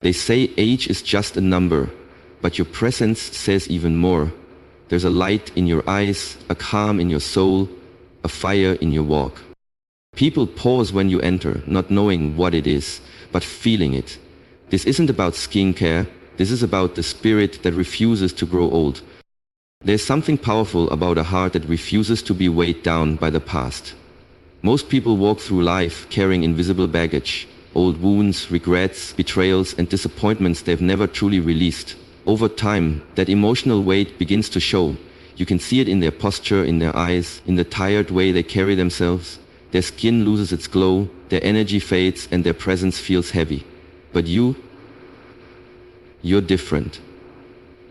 They say age is just a number, but your presence says even more. There's a light in your eyes, a calm in your soul, a fire in your walk. People pause when you enter, not knowing what it is, but feeling it. This isn't about skincare, this is about the spirit that refuses to grow old. There's something powerful about a heart that refuses to be weighed down by the past. Most people walk through life carrying invisible baggage, old wounds, regrets, betrayals, and disappointments they've never truly released. Over time, that emotional weight begins to show. You can see it in their posture, in their eyes, in the tired way they carry themselves. Their skin loses its glow, their energy fades, and their presence feels heavy. But you're different.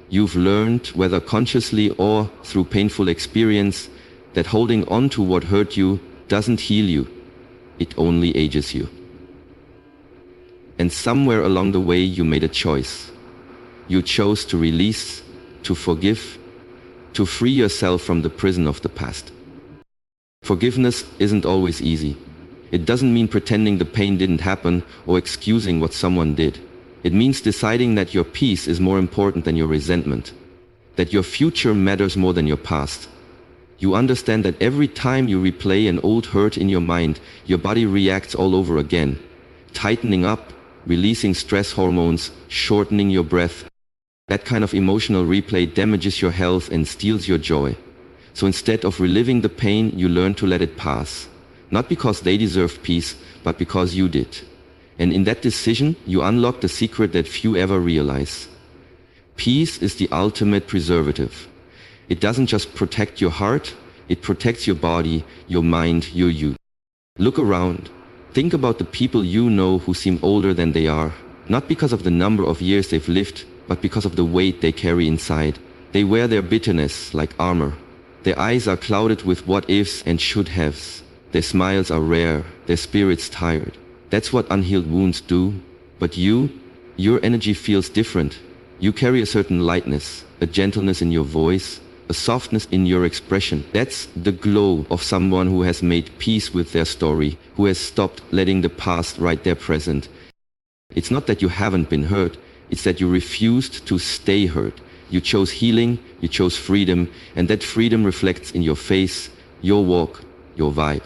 You've learned, whether consciously or through painful experience, that holding on to what hurt you doesn't heal you. It only ages you. And somewhere along the way you made a choice. You chose to release, to forgive, to free yourself from the prison of the past. Forgiveness isn't always easy. It doesn't mean pretending the pain didn't happen or excusing what someone did. It means deciding that your peace is more important than your resentment, that your future matters more than your past. You understand that every time you replay an old hurt in your mind, your body reacts all over again, tightening up, releasing stress hormones, shortening your breath. That kind of emotional replay damages your health and steals your joy. So instead of reliving the pain, you learn to let it pass. Not because they deserve peace, but because you did. And in that decision, you unlock the secret that few ever realize. Peace is the ultimate preservative. It doesn't just protect your heart, it protects your body, your mind, your you. Look around. Think about the people you know who seem older than they are, not because of the number of years they've lived, but because of the weight they carry inside. They wear their bitterness like armor. Their eyes are clouded with what-ifs and should-haves. Their smiles are rare, their spirits tired. That's what unhealed wounds do. But your energy feels different. You carry a certain lightness, a gentleness in your voice, a softness in your expression. That's the glow of someone who has made peace with their story, who has stopped letting the past write their present. It's not that you haven't been hurt, it's that you refused to stay hurt. You chose healing, you chose freedom, and that freedom reflects in your face, your walk, your vibe.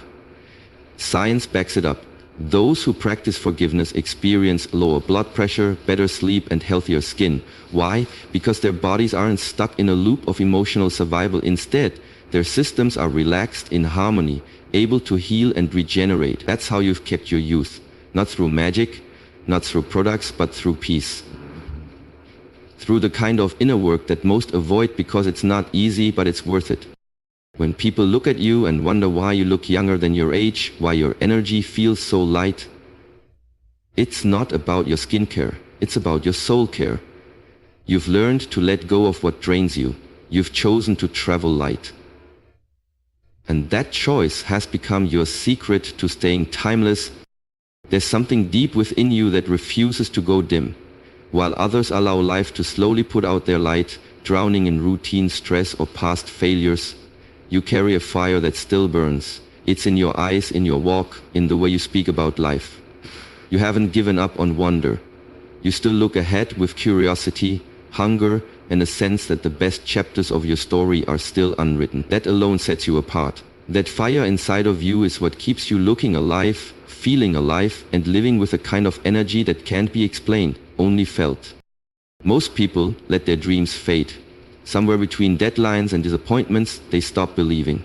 Science backs it up. Those who practice forgiveness experience lower blood pressure, better sleep, and healthier skin. Why? Because their bodies aren't stuck in a loop of emotional survival. Instead, their systems are relaxed, in harmony, able to heal and regenerate. That's how you've kept your youth. Not through magic, not through products, but through peace. Through the kind of inner work that most avoid because it's not easy, but it's worth it. When people look at you and wonder why you look younger than your age, why your energy feels so light, it's not about your skincare, it's about your soul care. You've learned to let go of what drains you. You've chosen to travel light. And that choice has become your secret to staying timeless. There's something deep within you that refuses to go dim. While others allow life to slowly put out their light, drowning in routine stress or past failures, you carry a fire that still burns. It's in your eyes, in your walk, in the way you speak about life. You haven't given up on wonder. You still look ahead with curiosity, hunger, and a sense that the best chapters of your story are still unwritten. That alone sets you apart. That fire inside of you is what keeps you looking alive, feeling alive, and living with a kind of energy that can't be explained, only felt. Most people let their dreams fade. Somewhere between deadlines and disappointments, they stop believing.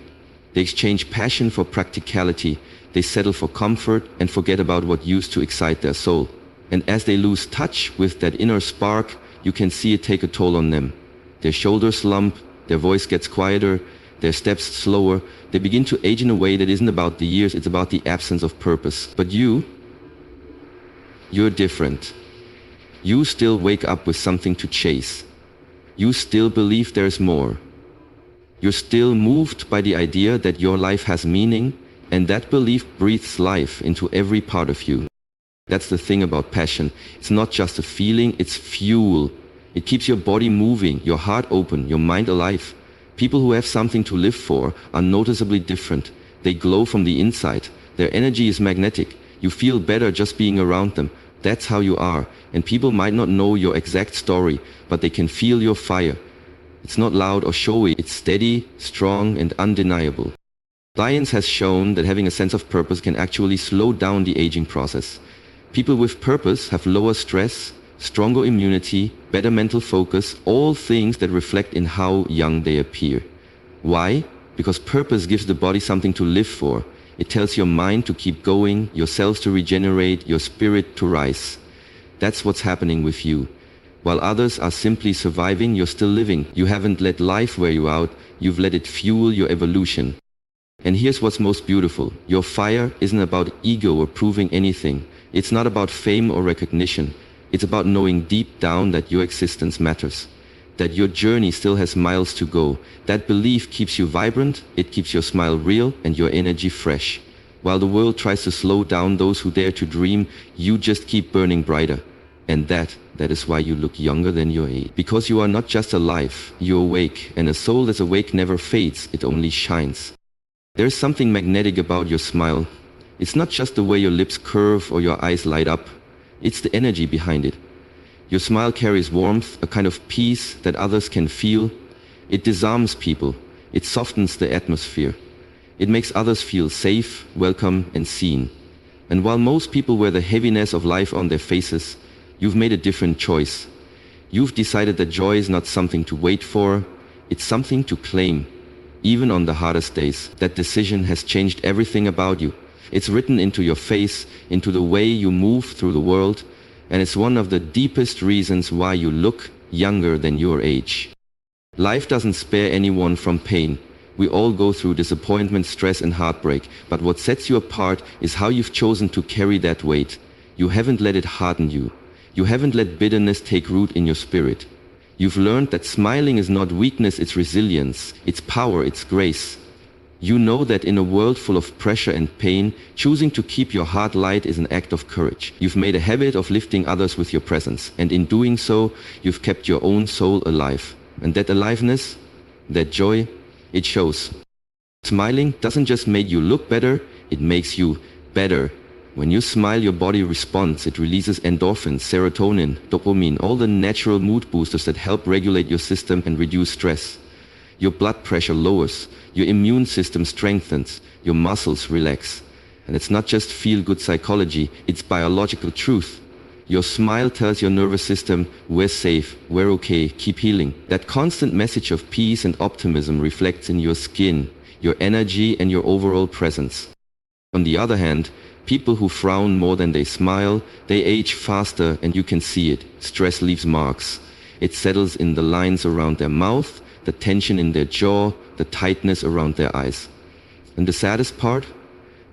They exchange passion for practicality. They settle for comfort and forget about what used to excite their soul. And as they lose touch with that inner spark, you can see it take a toll on them. Their shoulders slump, their voice gets quieter, their steps slower. They begin to age in a way that isn't about the years, it's about the absence of purpose. But you're different. You still wake up with something to chase. You still believe there's more. You're still moved by the idea that your life has meaning, and that belief breathes life into every part of you. That's the thing about passion. It's not just a feeling, it's fuel. It keeps your body moving, your heart open, your mind alive. People who have something to live for are noticeably different. They glow from the inside. Their energy is magnetic. You feel better just being around them. That's how you are, and people might not know your exact story, but they can feel your fire. It's not loud or showy, it's steady, strong, and undeniable. Science has shown that having a sense of purpose can actually slow down the aging process. People with purpose have lower stress, stronger immunity, better mental focus, all things that reflect in how young they appear. Why? Because purpose gives the body something to live for. It tells your mind to keep going, your cells to regenerate, your spirit to rise. That's what's happening with you. While others are simply surviving, you're still living. You haven't let life wear you out, you've let it fuel your evolution. And here's what's most beautiful. Your fire isn't about ego or proving anything. It's not about fame or recognition. It's about knowing deep down that your existence matters, that your journey still has miles to go. That belief keeps you vibrant, it keeps your smile real and your energy fresh. While the world tries to slow down those who dare to dream, you just keep burning brighter. And that is why you look younger than your age. Because you are not just alive, you're awake, and a soul that's awake never fades, it only shines. There's something magnetic about your smile. It's not just the way your lips curve or your eyes light up. It's the energy behind it. Your smile carries warmth, a kind of peace that others can feel. It disarms people. It softens the atmosphere. It makes others feel safe, welcome, and seen. And while most people wear the heaviness of life on their faces, you've made a different choice. You've decided that joy is not something to wait for, it's something to claim. Even on the hardest days, that decision has changed everything about you. It's written into your face, into the way you move through the world, and it's one of the deepest reasons why you look younger than your age. Life doesn't spare anyone from pain. We all go through disappointment, stress, and heartbreak, but what sets you apart is how you've chosen to carry that weight. You haven't let it harden you. You haven't let bitterness take root in your spirit. You've learned that smiling is not weakness, it's resilience, it's power, it's grace. You know that in a world full of pressure and pain, choosing to keep your heart light is an act of courage. You've made a habit of lifting others with your presence, and in doing so, you've kept your own soul alive. And that aliveness, that joy, it shows. Smiling doesn't just make you look better, it makes you better. When you smile, your body responds. It releases endorphins, serotonin, dopamine, all the natural mood boosters that help regulate your system and reduce stress. Your blood pressure lowers, your immune system strengthens, your muscles relax. And it's not just feel-good psychology, it's biological truth. Your smile tells your nervous system, we're safe, we're okay, keep healing. That constant message of peace and optimism reflects in your skin, your energy, and your overall presence. On the other hand, people who frown more than they smile, they age faster, and you can see it. Stress leaves marks. It settles in the lines around their mouth, the tension in their jaw, the tightness around their eyes. And the saddest part?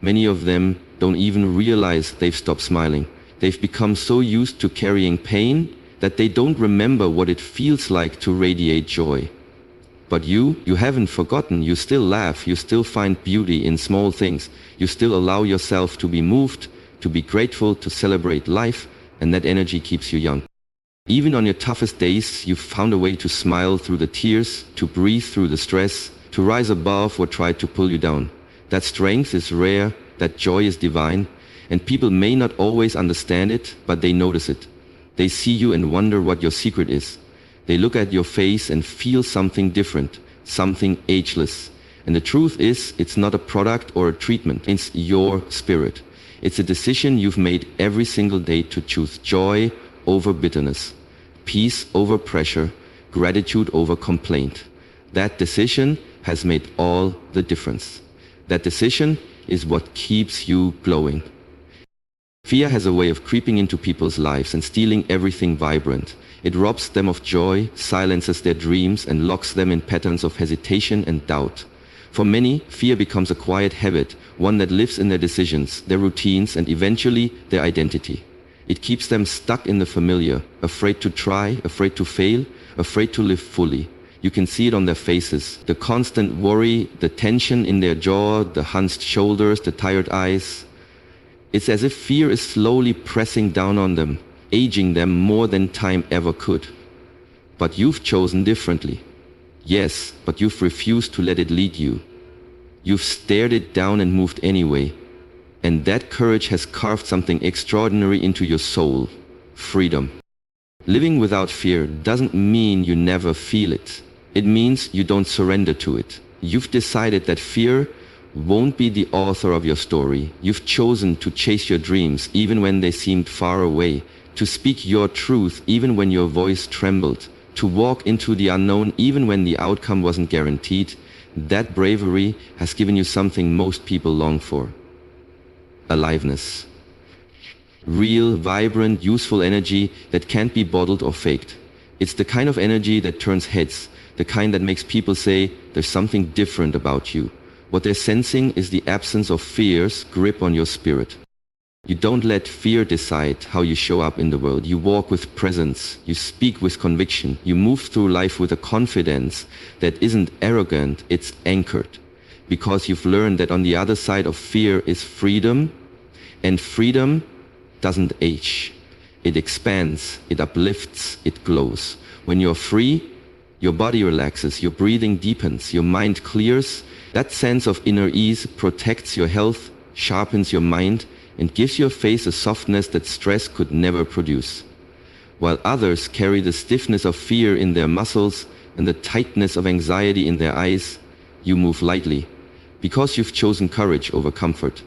Many of them don't even realize they've stopped smiling. They've become so used to carrying pain that they don't remember what it feels like to radiate joy. But you haven't forgotten. You still laugh, you still find beauty in small things. You still allow yourself to be moved, to be grateful, to celebrate life, and that energy keeps you young. Even on your toughest days, you've found a way to smile through the tears, to breathe through the stress, to rise above what tried to pull you down. That strength is rare, that joy is divine, and people may not always understand it, but they notice it. They see you and wonder what your secret is. They look at your face and feel something different, something ageless. And the truth is, it's not a product or a treatment. It's your spirit. It's a decision you've made every single day to choose joy over bitterness, peace over pressure, gratitude over complaint. That decision has made all the difference. That decision is what keeps you glowing. Fear has a way of creeping into people's lives and stealing everything vibrant. It robs them of joy, silences their dreams, and locks them in patterns of hesitation and doubt. For many, fear becomes a quiet habit, one that lives in their decisions, their routines, and eventually their identity. It keeps them stuck in the familiar, afraid to try, afraid to fail, afraid to live fully. You can see it on their faces, the constant worry, the tension in their jaw, the hunched shoulders, the tired eyes. It's as if fear is slowly pressing down on them, aging them more than time ever could. But you've chosen differently. Yes, but you've refused to let it lead you. You've stared it down and moved anyway. And that courage has carved something extraordinary into your soul: freedom. Living without fear doesn't mean you never feel it. It means you don't surrender to it. You've decided that fear won't be the author of your story. You've chosen to chase your dreams even when they seemed far away, to speak your truth even when your voice trembled, to walk into the unknown even when the outcome wasn't guaranteed. That bravery has given you something most people long for: aliveness. Real, vibrant, useful energy that can't be bottled or faked. It's the kind of energy that turns heads, the kind that makes people say there's something different about you. What they're sensing is the absence of fear's grip on your spirit. You don't let fear decide how you show up in the world. You walk with presence. You speak with conviction. You move through life with a confidence that isn't arrogant, it's anchored. Because you've learned that on the other side of fear is freedom, and freedom doesn't age. It expands, it uplifts, it glows. When you're free, your body relaxes, your breathing deepens, your mind clears. That sense of inner ease protects your health, sharpens your mind, and gives your face a softness that stress could never produce. While others carry the stiffness of fear in their muscles and the tightness of anxiety in their eyes, you move lightly, because you've chosen courage over comfort.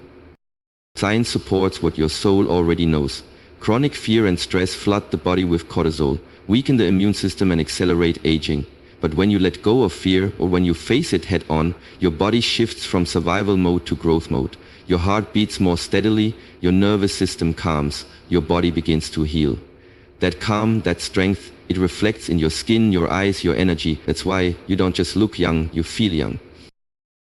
Science supports what your soul already knows. Chronic fear and stress flood the body with cortisol, weaken the immune system and accelerate aging. But when you let go of fear, or when you face it head on, your body shifts from survival mode to growth mode. Your heart beats more steadily, your nervous system calms, your body begins to heal. That calm, that strength, it reflects in your skin, your eyes, your energy. That's why you don't just look young, you feel young.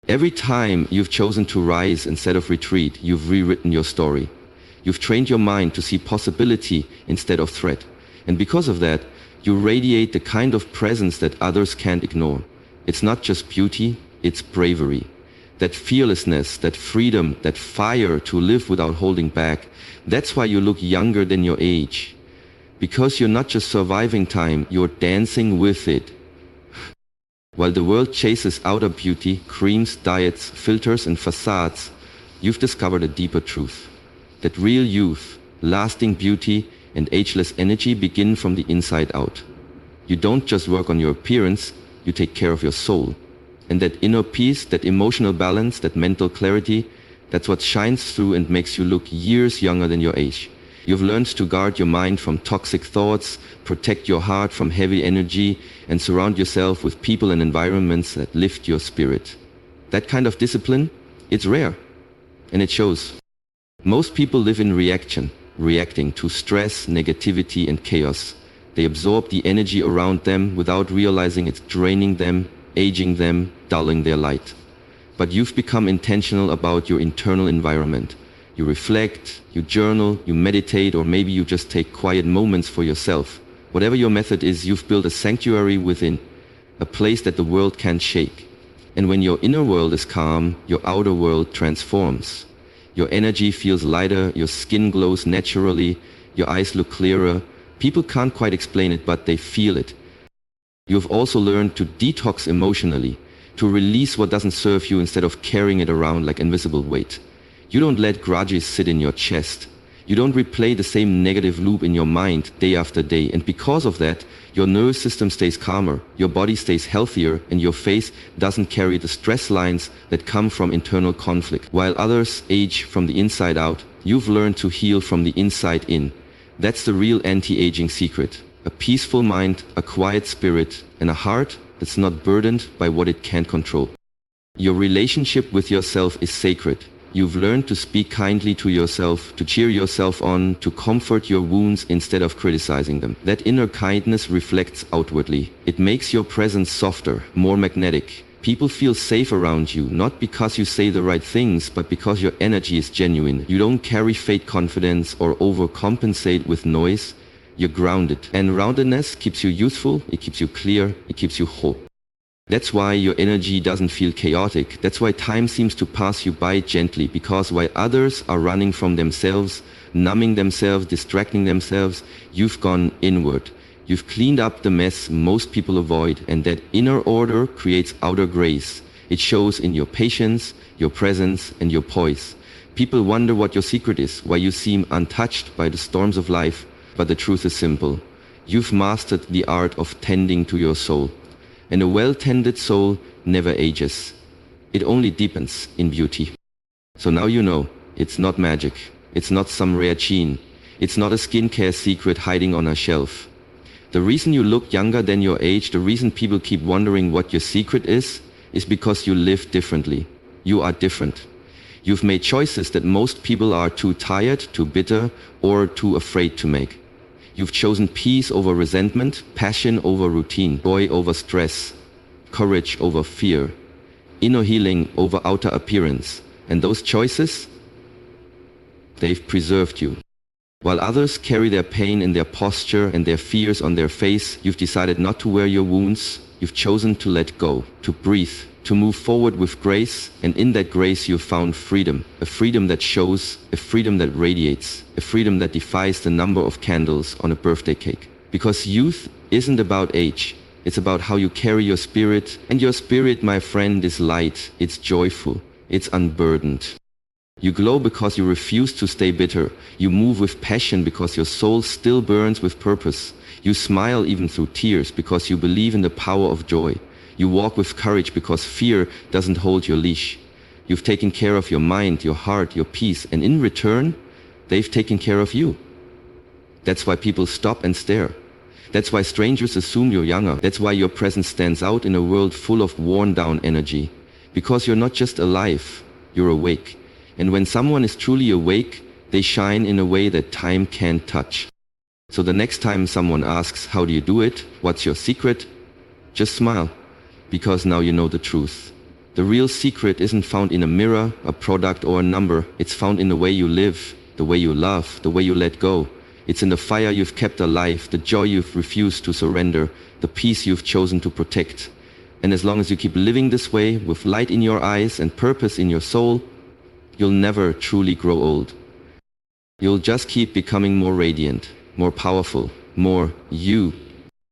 Every time you've chosen to rise instead of retreat, you've rewritten your story. You've trained your mind to see possibility instead of threat. And because of that, you radiate the kind of presence that others can't ignore. It's not just beauty, it's bravery. That fearlessness, that freedom, that fire to live without holding back. That's why you look younger than your age. Because you're not just surviving time, you're dancing with it. While the world chases outer beauty, creams, diets, filters and facades, you've discovered a deeper truth. That real youth, lasting beauty and ageless energy begin from the inside out. You don't just work on your appearance, you take care of your soul. And that inner peace, that emotional balance, that mental clarity, that's what shines through and makes you look years younger than your age. You've learned to guard your mind from toxic thoughts, protect your heart from heavy energy, and surround yourself with people and environments that lift your spirit. That kind of discipline, it's rare, and it shows. Most people live in reaction, reacting to stress, negativity, and chaos. They absorb the energy around them without realizing it's draining them, aging them, dulling their light. But you've become intentional about your internal environment. You reflect, you journal, you meditate, or maybe you just take quiet moments for yourself. Whatever your method is, you've built a sanctuary within, a place that the world can't shake. And when your inner world is calm, your outer world transforms. Your energy feels lighter, your skin glows naturally, your eyes look clearer. People can't quite explain it, but they feel it. You've also learned to detox emotionally, to release what doesn't serve you instead of carrying it around like invisible weight. You don't let grudges sit in your chest. You don't replay the same negative loop in your mind day after day. And because of that, your nervous system stays calmer, your body stays healthier, and your face doesn't carry the stress lines that come from internal conflict. While others age from the inside out, you've learned to heal from the inside in. That's the real anti-aging secret. A peaceful mind, a quiet spirit, and a heart that's not burdened by what it can't control. Your relationship with yourself is sacred. You've learned to speak kindly to yourself, to cheer yourself on, to comfort your wounds instead of criticizing them. That inner kindness reflects outwardly. It makes your presence softer, more magnetic. People feel safe around you, not because you say the right things, but because your energy is genuine. You don't carry fake confidence or overcompensate with noise. You're grounded. And roundedness keeps you youthful, it keeps you clear, it keeps you whole. That's why your energy doesn't feel chaotic. That's why time seems to pass you by gently, because while others are running from themselves, numbing themselves, distracting themselves, you've gone inward. You've cleaned up the mess most people avoid, and that inner order creates outer grace. It shows in your patience, your presence, and your poise. People wonder what your secret is, why you seem untouched by the storms of life, but the truth is simple. You've mastered the art of tending to your soul. And a well-tended soul never ages. It only deepens in beauty. So now you know, it's not magic. It's not some rare gene. It's not a skincare secret hiding on a shelf. The reason you look younger than your age, the reason people keep wondering what your secret is because you live differently. You are different. You've made choices that most people are too tired, too bitter, or too afraid to make. You've chosen peace over resentment, passion over routine, joy over stress, courage over fear, inner healing over outer appearance. And those choices, they've preserved you. While others carry their pain in their posture and their fears on their face, you've decided not to wear your wounds. You've chosen to let go, to breathe, to move forward with grace, and in that grace you've found freedom. A freedom that shows, a freedom that radiates, a freedom that defies the number of candles on a birthday cake. Because youth isn't about age, it's about how you carry your spirit, and your spirit, my friend, is light, it's joyful, it's unburdened. You glow because you refuse to stay bitter. You move with passion because your soul still burns with purpose. You smile even through tears because you believe in the power of joy. You walk with courage because fear doesn't hold your leash. You've taken care of your mind, your heart, your peace, and in return, they've taken care of you. That's why people stop and stare. That's why strangers assume you're younger. That's why your presence stands out in a world full of worn-down energy. Because you're not just alive, you're awake. And when someone is truly awake, they shine in a way that time can't touch. So the next time someone asks, how do you do it? What's your secret? Just smile, because now you know the truth. The real secret isn't found in a mirror, a product, or a number. It's found in the way you live, the way you love, the way you let go. It's in the fire you've kept alive, the joy you've refused to surrender, the peace you've chosen to protect. And as long as you keep living this way, with light in your eyes and purpose in your soul, you'll never truly grow old. You'll just keep becoming more radiant, more powerful, more you.